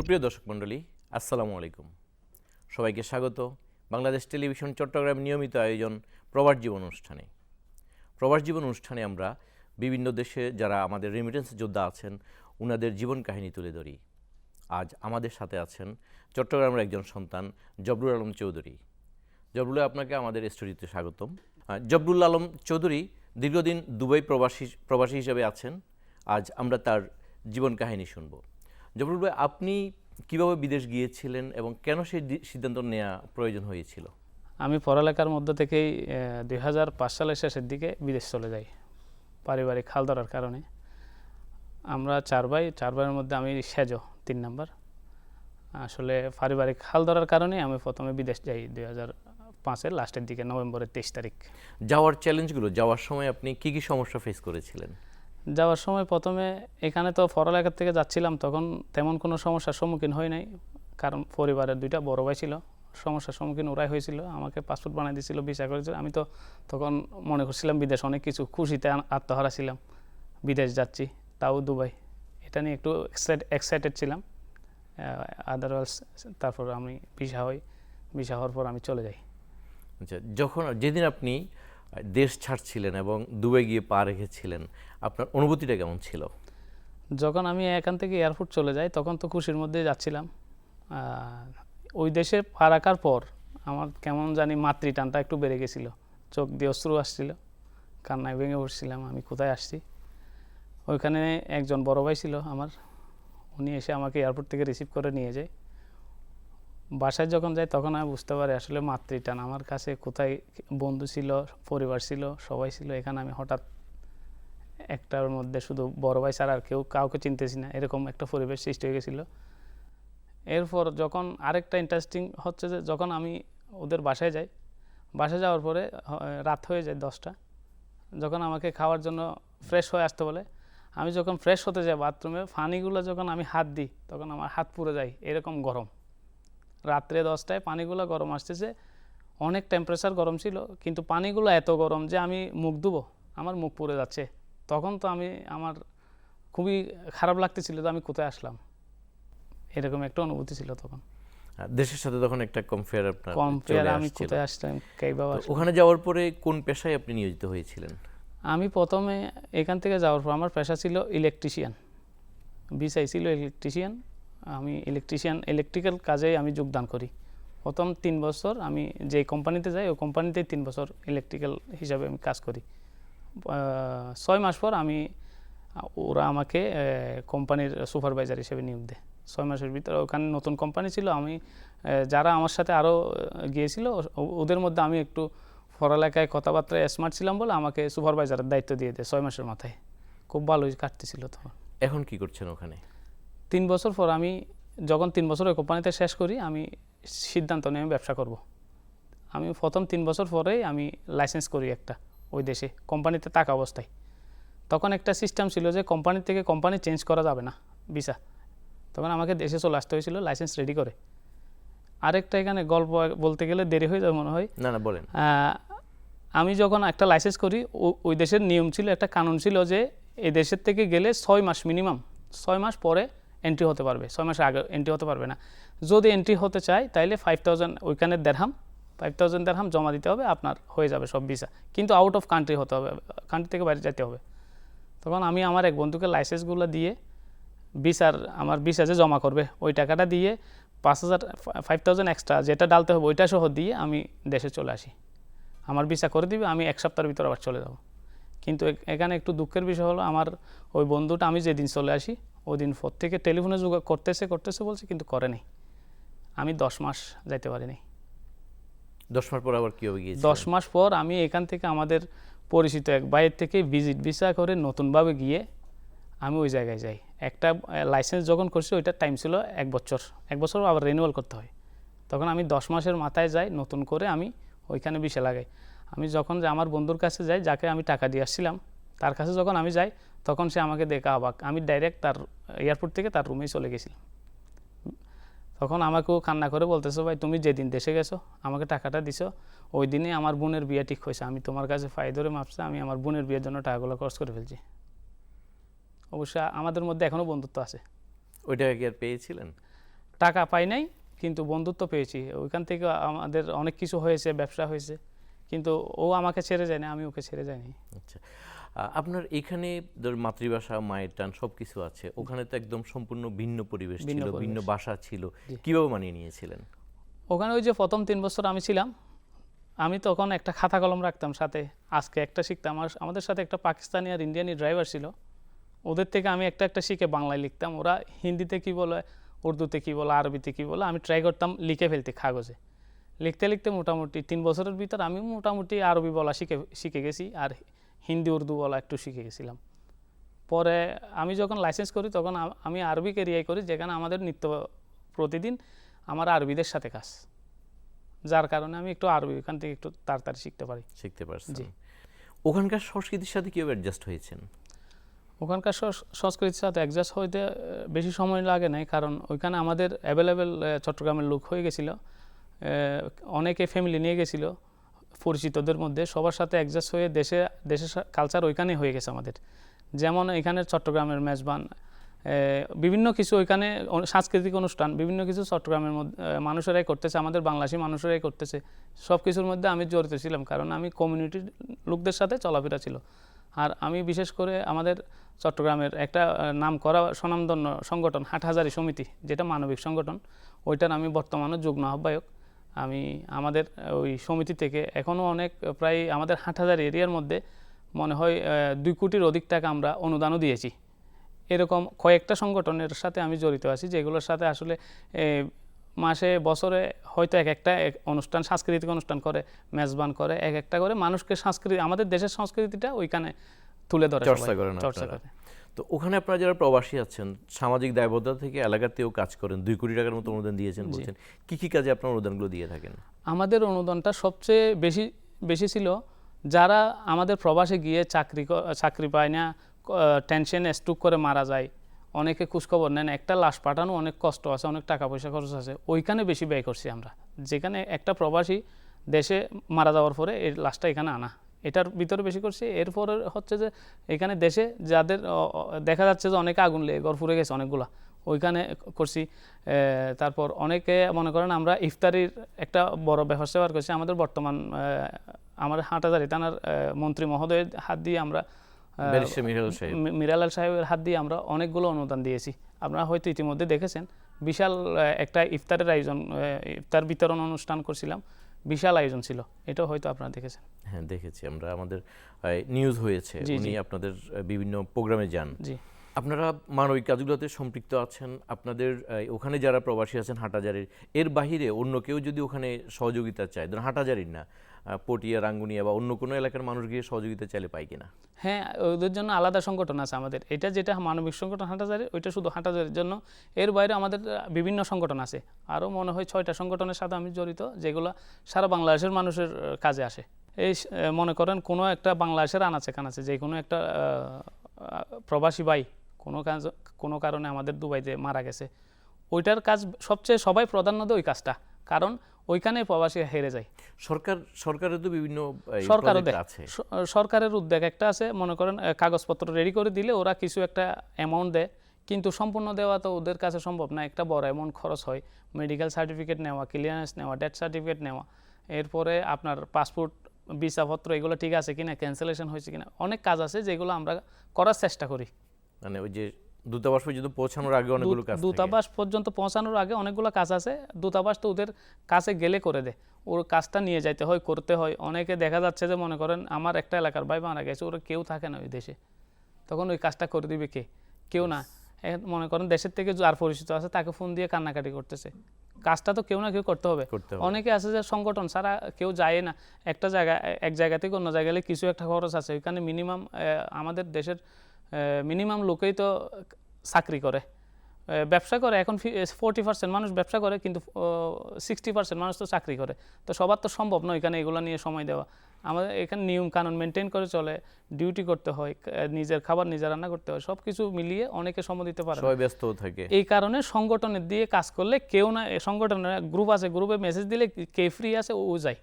সুপ্রিয় দর্শক মণ্ডলী, আসসালামু আলাইকুম। সবাইকে স্বাগত বাংলাদেশ টেলিভিশন চট্টগ্রাম নিয়মিত আয়োজন প্রবাস জীবন অনুষ্ঠানে। প্রবাস জীবন অনুষ্ঠানে আমরা বিভিন্ন দেশে যারা আমাদের রেমিটেন্স যোদ্ধা আছেন ওনাদের জীবন কাহিনী তুলে ধরি। আজ আমাদের সাথে আছেন চট্টগ্রামের একজন সন্তান জবরুল আলম চৌধুরী। জবরুল, আপনাকে আমাদের স্টুডিওতে স্বাগতম। জবরুল আলম চৌধুরী দীর্ঘদিন দুবাই প্রবাসী হিসেবে আছেন। আজ আমরা তার জীবন কাহিনী শুনব। জবরুল ভাই, আপনি কিভাবে বিদেশ গিয়েছিলেন এবং কেন সেই সিদ্ধান্ত নেওয়া প্রয়োজন হয়েছিল? আমি পড়ালেখার মধ্যে থেকেই 2005 সালের শেষের দিকে বিদেশ চলে যাই পারিবারিক হাল ধরার কারণে। আমরা চার ভাইয়ের মধ্যে আমি সেজ 3 নাম্বার। আসলে পারিবারিক হাল ধরার কারণে আমি প্রথমে বিদেশ যাই 2005-এর লাস্টের দিকে, নভেম্বরের 23 তারিখ। যাওয়ার চ্যালেঞ্জগুলো, যাওয়ার সময় আপনি কি কি সমস্যা ফেস করেছিলেন? যাওয়ার সময় প্রথমে এখানে তো পড়ালেখার থেকে যাচ্ছিলাম, তখন তেমন কোনো সমস্যার সম্মুখীন হই নাই, কারণ পরিবারের 2টা বড় ভাই ছিল। সমস্যার সম্মুখীন ওরাই হয়েছিল, আমাকে পাসপোর্ট বানিয়ে দিয়েছিল, ভিসা করেছিল। আমি তো তখন মনে করছিলাম বিদেশ অনেক কিছু, খুশিতে আত্মহারা ছিলাম, বিদেশ যাচ্ছি, তাও দুবাই। এটা নিয়ে একটু এক্সাইটেড ছিলাম। আদারওয়াইজ তারপর আমি ভিসা হওয়ার পর আমি চলে যাই। আচ্ছা, যেদিন আপনি দেশ ছাড়ছিলেন এবং দুবাই গিয়ে পা রেখেছিলেন, আপনার অনুভূতিটা কেমন ছিল? যখন আমি এখান থেকে এয়ারপোর্ট চলে যাই তখন তো খুশির মধ্যে যাচ্ছিলাম। ওই দেশে পা রাখার পর আমার কেমন জানি মাতৃটানটা একটু বেড়ে গেছিলো, চোখ দিয়ে অশ্রু আসছিল, কান্নায় ভেঙে পড়ছিলাম আমি কোথায় আসছি। ওইখানে একজন বড় ভাই ছিল আমার, উনি এসে আমাকে এয়ারপোর্ট থেকে রিসিভ করে নিয়ে যায়। বাসায় যখন যাই তখন আমি বুঝতে পারি আসলে মাতৃটান আমার কাছে কোথায়। বন্ধু ছিল, পরিবার ছিল, সবাই ছিল, এখানে আমি হঠাৎ একটার মধ্যে শুধু বড় ভাই ছাড়া আর কাউকে চিনতেছি না, এরকম একটা পরিবেশ সৃষ্টি হয়ে গেছিলো। এরপর যখন আরেকটা ইন্টারেস্টিং হচ্ছে যে যখন আমি ওদের বাসায় যাই, বাসায় যাওয়ার পরে রাত হয়ে যায় 10টা, যখন আমাকে খাওয়ার জন্য ফ্রেশ হয়ে আসতে বলে, আমি যখন ফ্রেশ হতে যাই বাথরুমে, পানিগুলো যখন আমি হাত দিই তখন আমার হাত পুড়ে যায়, এরকম গরম। রাত্রে 10টায় পানিগুলো গরম আসতেছে, অনেক টেম্পারেচার গরম ছিল, কিন্তু পানিগুলো এত গরম যে আমি মুখ ধুবো, আমার মুখ পুড়ে যাচ্ছে। তখন তো আমার খুবই খারাপ লাগতেছিল যে আমি কোথায় আসলাম, এরকম একটা অনুভূতি ছিল তখন। দেশের সাথে তখন একটা কম্পেয়ার আমি কোথায় আসলাম, কীভাবে। ওখানে যাওয়ার পরে কোন পেশায় আপনি নিয়োজিত হয়েছিলেন? আমি প্রথমে এখান থেকে যাওয়ার পর আমার পেশা ছিল ইলেকট্রিশিয়ান, ভিসাই ছিল ইলেকট্রিশিয়ান। আমি ইলেকট্রিক্যাল কাজে আমি যোগদান করি। প্রথম 3 বছর আমি যে কোম্পানিতে যাই ওই কোম্পানিতেই 3 বছর ইলেকট্রিক্যাল হিসাবে আমি কাজ করি। 6 মাস পর ওরা আমাকে কোম্পানির সুপারভাইজার হিসেবে নিয়োগ দেয়। 6 মাসের ভিতরে ওখানে নতুন কোম্পানি ছিল, আমি যারা আমার সাথে আরও গিয়েছিল ওদের মধ্যে আমি একটু পড়ালেখায় কথাবার্তায় স্মার্ট ছিলাম বলে আমাকে সুপারভাইজারের দায়িত্ব দিয়ে দেয় 6 মাসের মাথায়। খুব ভালোই কাটতেছিল তখন। এখন কি করছেন ওখানে? 3 বছর পর আমি যখন 3 বছর ওই কোম্পানিতে শেষ করি, আমি সিদ্ধান্ত নিয়ে আমি ব্যবসা করব। আমি প্রথম 3 বছর পরেই আমি লাইসেন্স করি একটা ওই দেশে কোম্পানিতে থাকা অবস্থায়। তখন একটা সিস্টেম ছিল যে কোম্পানি থেকে কোম্পানি চেঞ্জ করা যাবে না ভিসা, তখন আমাকে দেশে চলে আসতে হয়েছিল লাইসেন্স রেডি করে। আরেকটা এখানে গল্প বলতে গেলে দেরি হয়ে যাবে মনে হয়। না বলেন। আমি যখন একটা লাইসেন্স করি ওই দেশের নিয়ম ছিল, একটা কানুন ছিল যে এই দেশের থেকে গেলে 6 মাস মিনিমাম, 6 মাস পরে এন্ট্রি হতে পারবে, 6 মাসের আগে এন্ট্রি হতে পারবে না। যদি এন্ট্রি হতে চায় তাইলে 5000 ওইখানে 5000 দেড়হাম জমা দিতে হবে, আপনার হয়ে যাবে সব ভিসা। কিন্তু আউট অফ কান্ট্রি হতে হবে, কান্ট্রি থেকে বাইরে যেতে হবে। তখন আমি আমার এক বন্ধুকে লাইসেন্সগুলো দিয়ে আমার ভিসা যে জমা করবে ওই টাকাটা দিয়ে 5000 এক্সট্রা যেটা ডালতে হবে ওইটা সহ দিয়ে আমি দেশে চলে আসি। আমার ভিসা করে দিবে, আমি 1 সপ্তাহের ভিতর আবার চলে যাব। কিন্তু এখানে একটু দুঃখের বিষয় হলো, আমার ওই বন্ধুটা আমি যেদিন চলে আসি ওই দিন পর থেকে টেলিফোনে যোগাযোগ করতেছে বলছে, কিন্তু করে নাই। আমি 10 মাস যাইতে পারিনি। 10 মাস পর আবার কীভাবে গিয়েছিলেন? 10 মাস পর আমি এখান থেকে আমাদের পরিচিত এক ভাইয়ের থেকে ভিজিট ভিসা করে নতুনভাবে গিয়ে আমি ওই জায়গায় যাই। একটা লাইসেন্স যখন করছি ওইটার টাইম ছিল 1 বছর, 1 বছর আবার রিনিউয়াল করতে হয়। তখন আমি 10 মাসের মাথায় যাই, নতুন করে আমি ওইখানে ভিসা লাগাই। আমি যখন আমার বন্ধুর কাছে যাই, যাকে আমি টাকা দিয়ে আসছিলাম, তার কাছে যখন আমি যাই তখন সে আমাকে দেখে অবাক। আমি ডাইরেক্ট তার এয়ারপোর্ট থেকে তার রুমেই চলে গেছিলাম। তখন আমাকেও কান্না করে বলতেছো, ভাই তুমি যেদিন দেশে গেছো আমাকে টাকাটা দিছো, ওই দিনে আমার বোনের বিয়ে ঠিক হয়েছে, আমি তোমার কাছে ফাই ধরে মাপছি, আমি আমার বোনের বিয়ের জন্য টাকাগুলো খরচ করে ফেলছি। অবশ্য আমাদের মধ্যে এখনও বন্ধুত্ব আছে। ওই টাকা কি আর পেয়েছিলেন? টাকা পাই নাই, কিন্তু বন্ধুত্ব পেয়েছি। ওইখান থেকে আমাদের অনেক কিছু হয়েছে, ব্যবসা হয়েছে, কিন্তু ও আমাকে ছেড়ে যায় না, আমি ওকে ছেড়ে যাইনি। আচ্ছা, আপনার এখানে মাতৃভাষা, মায়ের টান সব কিছু আছে, ওখানে তো একদম সম্পূর্ণ ভিন্ন পরিবেশ ছিল, ভিন্ন ভাষা ছিল, কিভাবে মানিয়ে নিয়েছিলেন? ওখানে ওই যে প্রথম 3 বছর আমি ছিলাম, আমি তখন একটা খাতা কলম রাখতাম সাথে, আজকে একটা শিখতাম। আমাদের সাথে একটা পাকিস্তানি আর ইন্ডিয়ানি ড্রাইভার ছিল, ওদের থেকে আমি একটা একটা শিখে বাংলায় লিখতাম। ওরা হিন্দিতে কী বলে, উর্দুতে কী বলে, আরবিতে কী বলে, আমি ট্রাই করতাম লিখে ফেলতে কাগজে। লিখতে লিখতে মোটামুটি 3 বছরের ভিতর আমি মোটামুটি আরবি বলা শিখে গেছি, আর হিন্দি উর্দু বলা একটু শিখে গেছিলাম। পরে আমি যখন লাইসেন্স করি তখন আমি আরবি ক্যারিয়ার করি, যেখানে আমাদের প্রতিদিন আমার আরবিদের সাথে কাজ, যার কারণে আমি একটু আরবি এখান থেকে একটু তাড়াতাড়ি শিখতে পারছি। জি। ওখানকার সংস্কৃতির সাথে কীভাবে অ্যাডজাস্ট হয়েছেন? ওখানকার সংস্কৃতির সাথে অ্যাডজাস্ট হইতে বেশি সময় লাগে নাই, কারণ ওইখানে আমাদের অ্যাভেলেবেল চট্টগ্রামের লোক হয়ে গেছিল, অনেকে ফ্যামিলি নিয়ে গেছিলো পরিচিতদের মধ্যে, সবার সাথে অ্যাডজাস্ট হয়ে দেশের কালচার ওইখানে হয়ে গেছে আমাদের। যেমন এখানে চট্টগ্রামের মেজবান, বিভিন্ন কিছু ওইখানে সাংস্কৃতিক অনুষ্ঠান বিভিন্ন কিছু চট্টগ্রামের মধ্যে মানুষেরাই করতেছে, আমাদের বাংলাদেশি মানুষেরাই করতেছে। সব কিছুর মধ্যে আমি জড়িত ছিলাম, কারণ আমি কমিউনিটির লোকদের সাথে চলাফেরা ছিল। আর আমি বিশেষ করে আমাদের চট্টগ্রামের একটা নাম করা স্বনামধন্য সংগঠন হাটহাজারী সমিতি, যেটা মানবিক সংগঠন, ওইটার আমি বর্তমানে যুগ্ম আহ্বায়ক। আমি আমাদের ওই সমিতি থেকে এখনও অনেক, প্রায় আমাদের হাটহাজারী এরিয়ার মধ্যে মনে হয় 2 কোটির অধিক টাকা আমরা অনুদানও দিয়েছি। এরকম কয়েকটা সংগঠনের সাথে আমি জড়িত আছি, যেগুলোর সাথে আসলে মাসে বছরে হয়তো একটা অনুষ্ঠান, সাংস্কৃতিক অনুষ্ঠান করে, মেজবান করে, একটা করে মানুষকে আমাদের দেশের সংস্কৃতিটা ওইখানে তুলে ধরে, চর্চা করে। তো ওখানে আপনারা যারা প্রবাসী আছেন, সামাজিক দায়বদ্ধতা থেকে এলাকাতেও কাজ করেন, 2 কোটি টাকার মতো অনুদান দিয়েছেন বলছেন, কি কাজে আপনার অনুদানগুলো দিয়ে থাকেন? আমাদের অনুদানটা সবচেয়ে বেশি ছিল যারা আমাদের প্রবাসে গিয়ে চাকরি পায় না, টেনশনে স্ট্রোক করে মারা যায়, অনেকে খোঁজখবর নেন, একটা লাশ পাঠানো অনেক কষ্ট আছে, অনেক টাকা পয়সা খরচ আছে, ওইখানে বেশি ব্যয় করছি আমরা। যেখানে একটা প্রবাসী দেশে মারা যাওয়ার পরে এই লাশটা এখানে আনা, এটার ভিতরে বেশি করছি। এরপরে হচ্ছে যে এখানে দেশে যাদের দেখা যাচ্ছে যে অনেকে আগুন লেগে ঘর পুড়ে গেছে অনেকগুলা, ওইখানে করছি। তারপর অনেকে মনে করেন আমরা ইফতারির একটা বড় ব্যবস্থা করছি। আমাদের বর্তমান আমাদের হাটহাজারী থানার মন্ত্রী মহোদয়ের হাত দিয়ে আমরা, মিরালাল সাহেবের হাত দিয়ে আমরা অনেকগুলো অনুদান দিয়েছি। আপনারা হয়তো ইতিমধ্যে দেখেছেন, বিশাল একটা ইফতারের আয়োজন, ইফতার বিতরণ অনুষ্ঠান করছিলাম, বিশাল আয়োজন ছিল, এটাও হয়তো আপনারা দেখেছেন। হ্যাঁ, দেখেছি আমরা, আমাদের নিউজ হয়েছে, উনি আপনাদের বিভিন্ন প্রোগ্রামে যান। জি, আপনারা মানবিক কাজগুলোতে সম্পৃক্ত আছেন। আপনাদের ওখানে যারা প্রবাসী আছেন হাটহাজারীর, এর বাহিরে অন্য কেউ যদি ওখানে সহযোগিতা চায়, ধরুন হাটহাজারীর না, পটিয়া, রাঙ্গুনিয়া বা অন্য কোনো এলাকার মানুষ গিয়ে সহযোগিতা চাইলে পায় কিনা? হ্যাঁ, ওদের জন্য আলাদা সংগঠন আছে আমাদের। এটা যেটা মানবিক সংগঠন হাটহাজারী, ওইটা শুধু হাটহাজারীর জন্য। এর বাইরে আমাদের বিভিন্ন সংগঠন আছে, আরও মনে হয় 6টা সংগঠনের সাথে আমি জড়িত, যেগুলো সারা বাংলাদেশের মানুষের কাজে আসে। এই মনে করেন কোনো একটা বাংলাদেশের আনাচে কানাচে যে কোনো একটা প্রবাসী ভাই কোনো কারণে আমাদের দুবাইতে মারা গেছে, ওইটার কাজ সবচেয়ে সবাই প্রাধান্য দেয় ওই কাজটা, কারণ ওইখানে প্রবাসী হেরে যায়। সরকারের তো বিভিন্ন সরকারের উদ্যোগ একটা আছে, মনে করেন কাগজপত্র রেডি করে দিলে ওরা কিছু একটা অ্যামাউন্ট দেয়, কিন্তু সম্পূর্ণ দেওয়া তো ওদের কাছে সম্ভব না। একটা বড় অ্যামাউন্ট খরচ হয়, মেডিকেল সার্টিফিকেট নেওয়া, ক্লিয়ারেন্স নেওয়া, ডেথ সার্টিফিকেট নেওয়া, এরপরে আপনার পাসপোর্ট, ভিসাপত্র এগুলো ঠিক আছে কিনা, ক্যান্সেলেশন হয়েছে কিনা, অনেক কাজ আছে যেগুলো আমরা করার চেষ্টা করি। মানে ওই যে দূতাবাস পর্যন্ত পৌঁছানোর আগে অনেকগুলো কাজ, দূতাবাস পর্যন্ত পৌঁছানোর আগে অনেকগুলো কাজ আছে। দূতাবাস তো ওদের কাছে গেলে করে দেয়, ওর কাজটা নিয়ে যাইতে হয়, করতে হয়। অনেকে দেখা যাচ্ছে যে মনে করেন আমার একটা এলাকার ভাই মারা গেছে, ওরা কেউ থাকে না ওই দেশে, তখন ওই কাজটা করে দিবে কেউ না। মনে করেন দেশের থেকে যার পরিচিত আছে তাকে ফোন দিয়ে কান্নাকাটি করতেছে, কাজটা তো কেউ না কেউ করতে হবে। অনেকে আছে যে সংগঠন ছাড়া কেউ যায় না, এক জায়গা থেকে অন্য জায়গায় গেলে কিছু একটা খরচ আছে, ওইখানে মিনিমাম আমাদের দেশের মিনিমাম লোকেই তো চাকরি করে, ব্যবসা করে। এখন 40% মানুষ ব্যবসা করে, কিন্তু 60% মানুষ তো চাকরি করে। তো সবার তো সম্ভব নয় এখানে এগুলো নিয়ে সময় দেওয়া। আমাদের এখানে নিয়ম কানুন মেনটেন করে চলে, ডিউটি করতে হয়, নিজের খাবার নিজে রান্না করতে হয়, সব কিছু মিলিয়ে অনেকে সময় দিতে পারে, সবাই ব্যস্ত থাকে। এই কারণে সংগঠনের দিয়ে কাজ করলে কেউ না, সংগঠনের গ্রুপ আছে, গ্রুপে মেসেজ দিলে কে ফ্রি আছে ও যায়।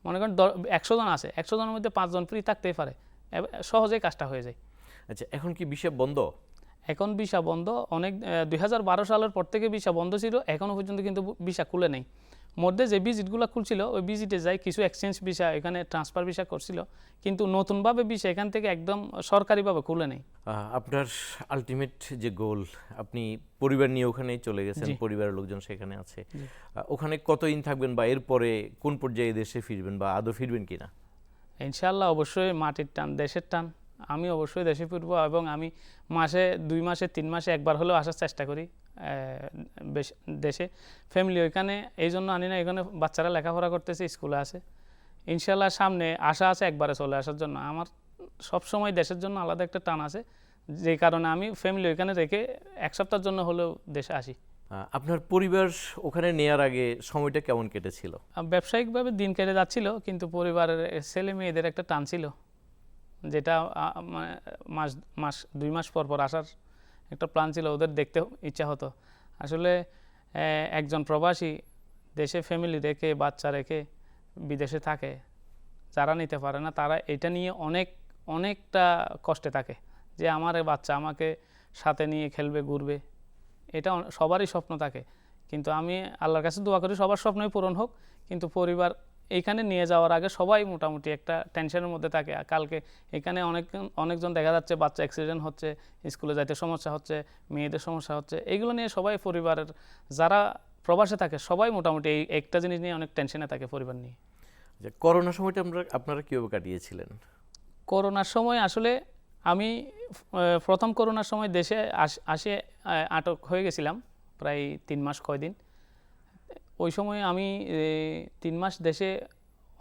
মনে করেন 100 জন আছে, 100 জনের মধ্যে 5 জন ফ্রি থাকতেই পারে, সহজেই কাজটা হয়ে যায়। আচ্ছা, এখন কি বিষয় বন্ধ? এখন ভিসা বন্ধ অনেক 2012 সালের পর থেকে ভিসা বন্ধ ছিল, এখনও পর্যন্ত কিন্তু ভিসা খুলে নেই। মধ্যে যে ভিজিটগুলো খুলছিল ওই ভিজিটে যায় কিছু এক্সচেঞ্জ ভিসা, এখানে ট্রান্সফার ভিসা করছিল, কিন্তু নতুনভাবে ভিসা এখান থেকে একদম সরকারিভাবে খুলে নেই। আপনার আলটিমেট যে গোল, আপনি পরিবার নিয়ে ওখানেই চলে গেছেন, জি। পরিবারের লোকজন সেখানে আছে, ওখানে কতদিন থাকবেন বা এরপরে কোন পর্যায়ে দেশে ফিরবেন বা আদৌ ফিরবেন কিনা? ইনশাআল্লাহ অবশ্যই মাটির টান, দেশের টান, আমি অবশ্যই দেশে ফিরব এবং আমি মাসে 2 মাসে 3 মাসে একবার হলেও আসার চেষ্টা করি দেশে। ফ্যামিলি ওইখানে এই জন্য আনি না, এখানে বাচ্চারা লেখাপড়া করতেছে, স্কুলে আছে। ইনশাআল্লাহ সামনে আশা আছে একবারে চলে আসার জন্য। আমার সবসময় দেশের জন্য আলাদা একটা টান আছে, যে কারণে আমি ফ্যামিলি ওইখানে রেখে 1 সপ্তাহের জন্য হলেও দেশে আসি। আপনার পরিবার ওখানে নেয়ার আগে সময়টা কেমন কেটেছিল? ব্যবসায়িকভাবে দিন কেটে যাচ্ছিল, কিন্তু পরিবারের ছেলে মেয়েদের একটা টান ছিল, যেটা মানে মাস 2 মাস পর পর আসার একটা প্ল্যান ছিল, ওদের দেখতে ইচ্ছা হতো। আসলে একজন প্রবাসী দেশে ফ্যামিলি রেখে বাচ্চা রেখে বিদেশে থাকে, যারা নিতে পারে না তারা এটা নিয়ে অনেকটা কষ্টে থাকে, যে আমার এই বাচ্চা আমাকে সাথে নিয়ে খেলবে ঘুরবে, এটা সবারই স্বপ্ন থাকে। কিন্তু আমি আল্লাহর কাছে দোয়া করি সবার স্বপ্নই পূরণ হোক, কিন্তু পরিবার এইখানে নিয়ে যাওয়ার আগে সবাই মোটামুটি একটা টেনশনের মধ্যে থাকে। কালকে এখানে অনেকজন দেখা যাচ্ছে বাচ্চা অ্যাক্সিডেন্ট হচ্ছে, স্কুলে যাইতে সমস্যা হচ্ছে, মেয়েদের সমস্যা হচ্ছে, এইগুলো নিয়ে সবাই পরিবারের যারা প্রবাসে থাকে সবাই মোটামুটি এই একটা জিনিস নিয়ে অনেক টেনশনে থাকে পরিবার নিয়ে। করোনার সময়টা আপনারা কীভাবে কাটিয়েছিলেন? করোনার সময় আসলে আমি প্রথম করোনার সময় দেশে আসে আটক হয়ে গেছিলাম প্রায় 3 মাস কয়দিন। ওই সময় আমি 3 মাস দেশে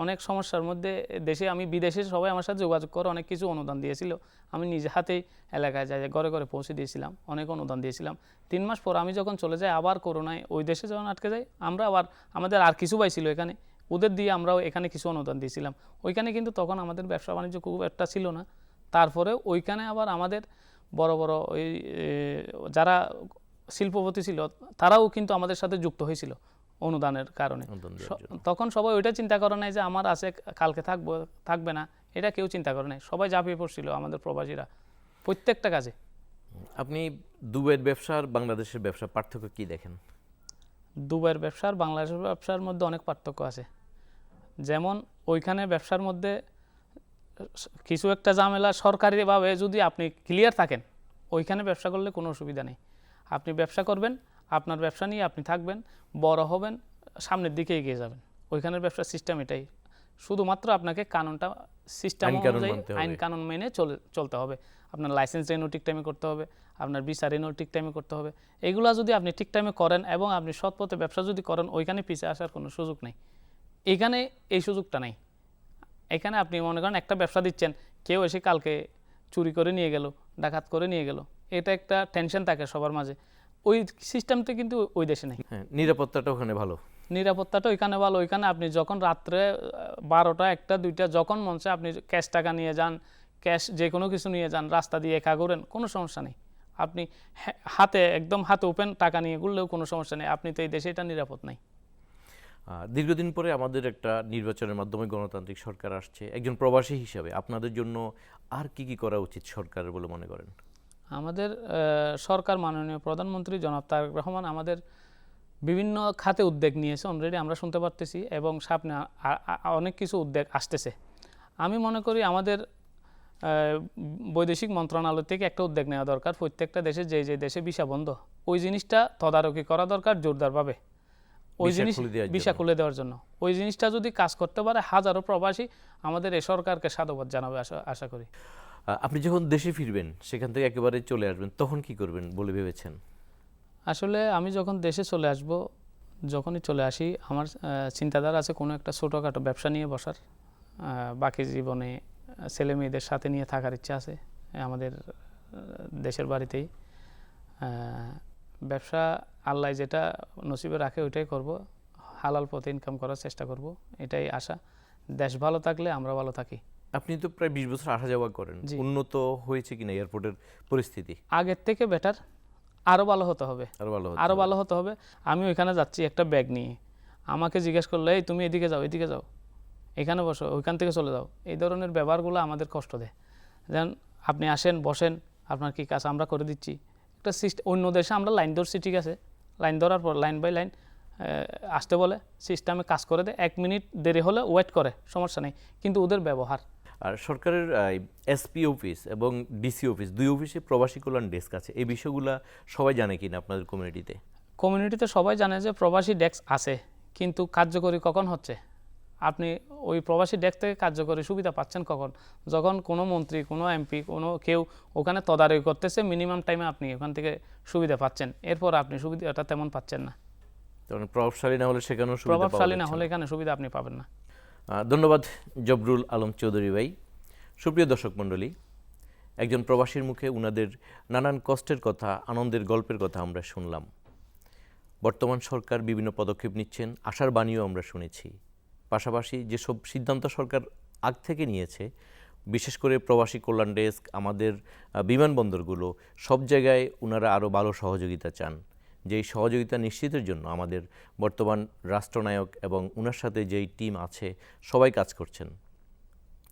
অনেক সমস্যার মধ্যে, দেশে আমি বিদেশে সবাই আমার সাথে যোগাযোগ করে অনেক কিছু অনুদান দিয়েছিল, আমি নিজে হাতেই এলাকায় যাই ঘরে ঘরে পৌঁছে দিয়েছিলাম, অনেক অনুদান দিয়েছিলাম। 3 মাস পর আমি যখন চলে যাই আবার করোনায় ওই দেশে যখন আটকে যাই, আমরা আবার আমাদের আর কিছু পাইছিল এখানে, ওদের দিয়ে আমরাও এখানে কিছু অনুদান দিয়েছিলাম। ওইখানে কিন্তু তখন আমাদের ব্যবসা বাণিজ্য খুব একটা ছিল না। তারপরে ওইখানে আবার আমাদের বড় বড় ওই যারা শিল্পপতি ছিল তারাও কিন্তু আমাদের সাথে যুক্ত হয়েছিল অনুদানের কারণে। তখন সবাই ওইটা চিন্তা করে নাই যে আমার আছে কালকে থাকবে না, এটা কেউ চিন্তা করে নাই, সবাই ঝাঁপিয়ে পড়ছিল আমাদের প্রবাসীরা প্রত্যেকটা কাজে। আপনি দুবাইয়ের ব্যবসা আর বাংলাদেশের ব্যবসা পার্থক্য কি দেখেন? দুবাইয়ের ব্যবসা আর বাংলাদেশের ব্যবসার মধ্যে অনেক পার্থক্য আছে। যেমন ওইখানে ব্যবসার মধ্যে কিছু একটা ঝামেলা সরকারিভাবে যদি আপনি ক্লিয়ার থাকেন, ওইখানে ব্যবসা করলে কোনো অসুবিধা নেই। আপনি ব্যবসা করবেন, আপনার ব্যবসা নিয়ে আপনি থাকবেন, বড় হবেন, সামনের দিকে এগিয়ে যাবেন। ওইখানের ব্যবসার সিস্টেম এটাই, শুধুমাত্র আপনাকে কানুনটা সিস্টেম অনুযায়ী আইন কানুন মেনে চলতে হবে। আপনার লাইসেন্স রেনিউ ঠিক টাইমে করতে হবে, আপনার ভিসা রেনিউ ঠিক টাইমে করতে হবে। এগুলো যদি আপনি ঠিক টাইমে করেন এবং আপনি সৎ পথে ব্যবসা যদি করেন, ওইখানে পিছিয়ে আসার কোনো সুযোগ নেই। এইখানে এই সুযোগটা নেই। এখানে আপনি মনে করেন একটা ব্যবসা দিচ্ছেন, কেউ এসে কালকে চুরি করে নিয়ে গেল, ডাকাত করে নিয়ে গেল, এটা একটা টেনশন থাকে সবার মাঝে। ওই সিস্টেমটা কিন্তু ওই দেশে নেই। নিরাপত্তাটা ওখানে ভালো, নিরাপত্তাটা ওইখানে ভালো। ওইখানে আপনি যখন রাত্রে 12টা 1টা 2টা যখন মন চায় আপনি ক্যাশ টাকা নিয়ে যান, ক্যাশ যে কোনো কিছু নিয়ে যান, রাস্তা দিয়ে একা ঘোরেন, কোনো সমস্যা নেই। আপনি একদম হাতে ওপেন টাকা নিয়ে ঘুরলেও কোনো সমস্যা নেই। আপনি তো এই দেশে এটা নিরাপদ নাই। দীর্ঘদিন পরে আমাদের একটা নির্বাচনের মাধ্যমে গণতান্ত্রিক সরকার আসছে, একজন প্রবাসী হিসাবে আপনাদের জন্য আর কি কি করা উচিত সরকারের বলে মনে করেন? আমাদের সরকার মাননীয় প্রধানমন্ত্রী জনাব তারেক রহমান আমাদের বিভিন্ন খাতে উদ্যোগ নিয়েছে, অলরেডি আমরা শুনতে পারতেছি, এবং সামনে অনেক কিছু উদ্যোগ আসতেছে। আমি মনে করি আমাদের বৈদেশিক মন্ত্রণালয় থেকে একটা উদ্যোগ নেওয়া দরকার। প্রত্যেকটা দেশে যে দেশে ভিসা বন্ধ, ওই জিনিসটা তদারকি করা দরকার জোরদারভাবে, ওই জিনিস ভিসা খুলে দেওয়ার জন্য। ওই জিনিসটা যদি কাজ করতে পারে, হাজারো প্রবাসী আমাদের এই সরকারকে সাধুবাদ জানাবে আশা করি। আপনি যখন দেশে ফিরবেন, সেখান থেকে একেবারে চলে আসবেন, তখন কি করবেন বলে ভেবেছেন? আসলে আমি যখন দেশে চলে আসব, যখনই চলে আসি, আমার চিন্তাধারা আছে কোনো একটা ছোটোখাটো ব্যবসা নিয়ে বসার। বাকি জীবনে ছেলে মেয়েদের সাথে নিয়ে থাকার ইচ্ছা আছে আমাদের দেশের বাড়িতেই। ব্যবসা আল্লাহ যেটা নসিবে রাখে ওইটাই করব, হালাল পথে ইনকাম করার চেষ্টা করব, এটাই আশা। দেশ ভালো থাকলে আমরা ভালো থাকি। আপনি তো প্রায় 20 বছর আসা যাওয়া করেন, উন্নত হয়েছে কিনা এয়ারপোর্টের পরিস্থিতি? আগের থেকে বেটার, আরও ভালো হতে হবে, আরও ভালো হতে হবে। আমি ওইখানে যাচ্ছি একটা ব্যাগ নিয়ে, আমাকে জিজ্ঞেস করলে এই তুমি এদিকে যাও, এদিকে যাও, এখানে বসো, ওইখান থেকে চলে যাও, এই ধরনের ব্যবহারগুলো আমাদের কষ্ট দেয়। যেন আপনি আসেন, বসেন, আপনার কী কাজ আমরা করে দিচ্ছি, একটা সিস্টেম, অন্য দেশে আমরা লাইন ধরছি, ঠিক আছে, লাইন ধরার পর লাইন বাই লাইন আসতে বলে, সিস্টেমে কাজ করে দেয়, 1 মিনিট দেরি হলে ওয়েট করে, সমস্যা নেই, কিন্তু ওদের ব্যবহার। আর সরকারের এসপি অফিস এবং ডিসি অফিস, দুই অফিসে প্রবাসী কল্যাণ ডেস্ক আছে, এই বিষয়গুলো সবাই জানে কিনা আপনাদের কমিউনিটিতে? কমিউনিটিতে সবাই জানে যে প্রবাসী ডেস্ক আছে, কিন্তু কার্যকরী কখন হচ্ছে? আপনি ওই প্রবাসী ডেস্ক থেকে কার্যকরী সুবিধা পাচ্ছেন কখন? যখন কোনো মন্ত্রী, কোনো এমপি, কোনো কেউ ওখানে তদারকি করতেছে, মিনিমাম টাইমে আপনি ওখান থেকে সুবিধা পাচ্ছেন, এরপর আপনি সুবিধাটা তেমন পাচ্ছেন না। কারণ প্রভাবশালী না হলে সেখানেও সুবিধা পাওয়া প্রভাবশালী না যাচ্ছে হলে না। এখানে সুবিধা আপনি পাবেন না। ধন্যবাদ জবরুল আলম চৌধুরী ভাই। সুপ্রিয় দর্শক মণ্ডলী, একজন প্রবাসীর মুখে উনাদের নানান কষ্টের কথা, আনন্দের গল্পের কথা আমরা শুনলাম। বর্তমান সরকার বিভিন্ন পদক্ষেপ নিচ্ছেন, আশার বাণীও আমরা শুনেছি। পাশাপাশি যেসব সিদ্ধান্ত সরকার আগ থেকে নিয়েছে, বিশেষ করে প্রবাসী কল্যাণ ডেস্ক, আমাদের বিমানবন্দরগুলো, সব জায়গায় ওনারা আরও ভালো সহযোগিতা চান। যেই সহযোগিতা নিশ্চিতের জন্য আমাদের বর্তমান রাষ্ট্রনায়ক এবং ওনার সাথে যেই টিম আছে সবাই কাজ করছেন।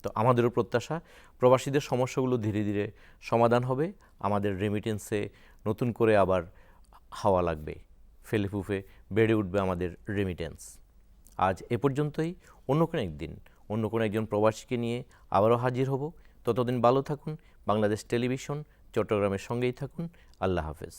তো আমাদেরও প্রত্যাশা প্রবাসীদের সমস্যাগুলো ধীরে ধীরে সমাধান হবে, আমাদের রেমিটেন্সে নতুন করে আবার হাওয়া লাগবে, ফেলে ফুফে বেড়ে উঠবে আমাদের রেমিটেন্স। আজ এ পর্যন্তই। অন্য কোনো একদিন অন্য কোনো একজন প্রবাসীকে নিয়ে আবারও হাজির হব। ততদিন ভালো থাকুন। বাংলাদেশ টেলিভিশন চট্টগ্রামের সঙ্গেই থাকুন। আল্লাহ হাফেজ।